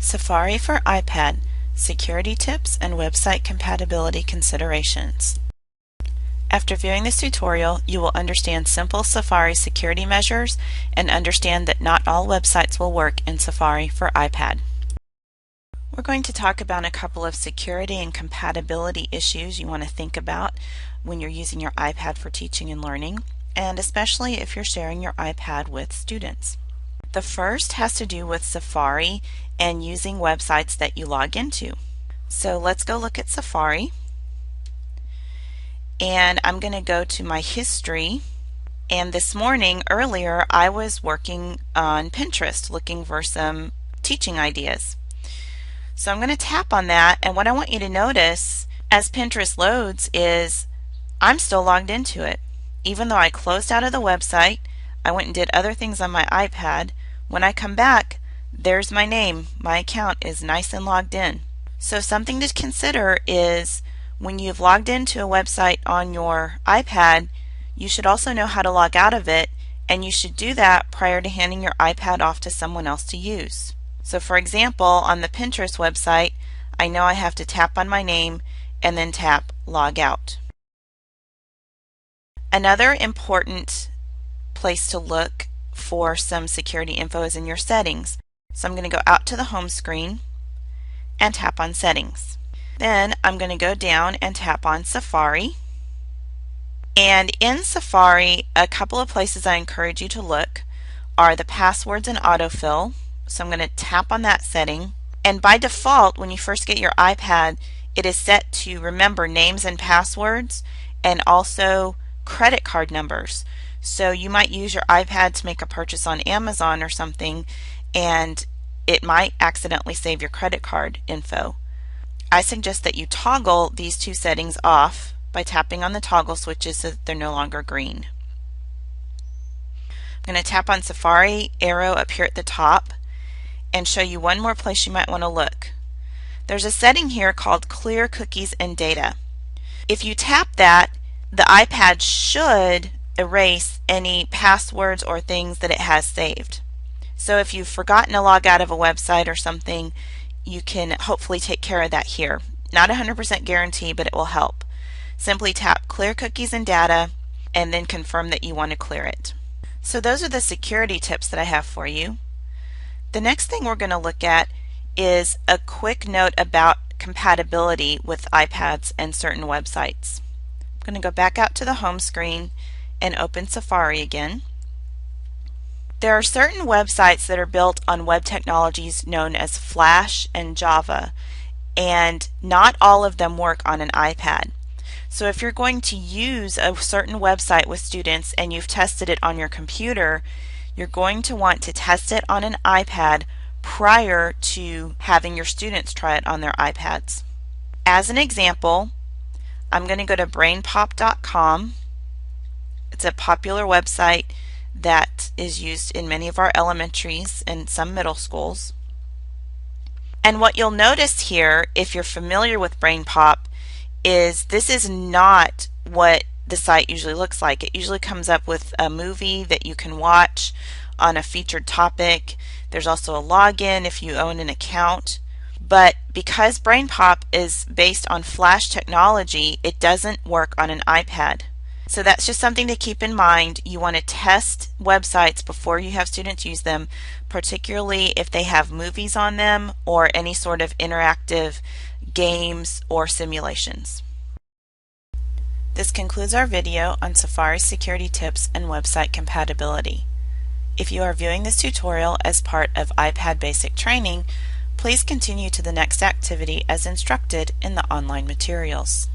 Safari for iPad, Security Tips and Website Compatibility Considerations. After viewing this tutorial, you will understand simple Safari security measures and understand that not all websites will work in Safari for iPad. We're going to talk about a couple of security and compatibility issues you want to think about when you're using your iPad for teaching and learning, and especially if you're sharing your iPad with students. The first has to do with Safari and using websites that you log into. So let's go look at Safari. And I'm going to go to my history. And this morning, earlier, I was working on Pinterest looking for some teaching ideas. So I'm going to tap on that, and what I want you to notice as Pinterest loads is I'm still logged into it. Even though I closed out of the website, I went and did other things on my iPad. When I come back, there's my name. My account is nice and logged in. So something to consider is when you've logged into a website on your iPad, you should also know how to log out of it, and you should do that prior to handing your iPad off to someone else to use. So for example, on the Pinterest website, I know I have to tap on my name and then tap log out. Another important place to look for some security info is in your settings. So I'm going to go out to the home screen and tap on settings. Then I'm going to go down and tap on Safari. And in Safari, a couple of places I encourage you to look are the passwords and autofill. So I'm going to tap on that setting. And by default, when you first get your iPad, it is set to remember names and passwords and also credit card numbers. So you might use your iPad to make a purchase on Amazon or something, and it might accidentally save your credit card info. I suggest that you toggle these two settings off by tapping on the toggle switches so that they're no longer green. I'm going to tap on Safari arrow up here at the top and show you one more place you might want to look. There's a setting here called Clear Cookies and Data. If you tap that, the iPad should erase any passwords or things that it has saved. So if you've forgotten to log out of a website or something, you can hopefully take care of that here. Not 100% guarantee, but it will help. Simply tap Clear Cookies and Data and then confirm that you want to clear it. So those are the security tips that I have for you. The next thing we're going to look at is a quick note about compatibility with iPads and certain websites. I'm going to go back out to the home screen and open Safari again. There are certain websites that are built on web technologies known as Flash and Java, and not all of them work on an iPad. So if you're going to use a certain website with students and you've tested it on your computer, you're going to want to test it on an iPad prior to having your students try it on their iPads. As an example, I'm going to go to brainpop.com. It's a popular website that is used in many of our elementaries and some middle schools. And what you'll notice here, if you're familiar with BrainPop, is this is not what the site usually looks like. It usually comes up with a movie that you can watch on a featured topic. There's also a login if you own an account. But because BrainPop is based on Flash technology, it doesn't work on an iPad. So that's just something to keep in mind. You want to test websites before you have students use them, particularly if they have movies on them or any sort of interactive games or simulations. This concludes our video on Safari security tips and website compatibility. If you are viewing this tutorial as part of iPad Basic Training, please continue to the next activity as instructed in the online materials.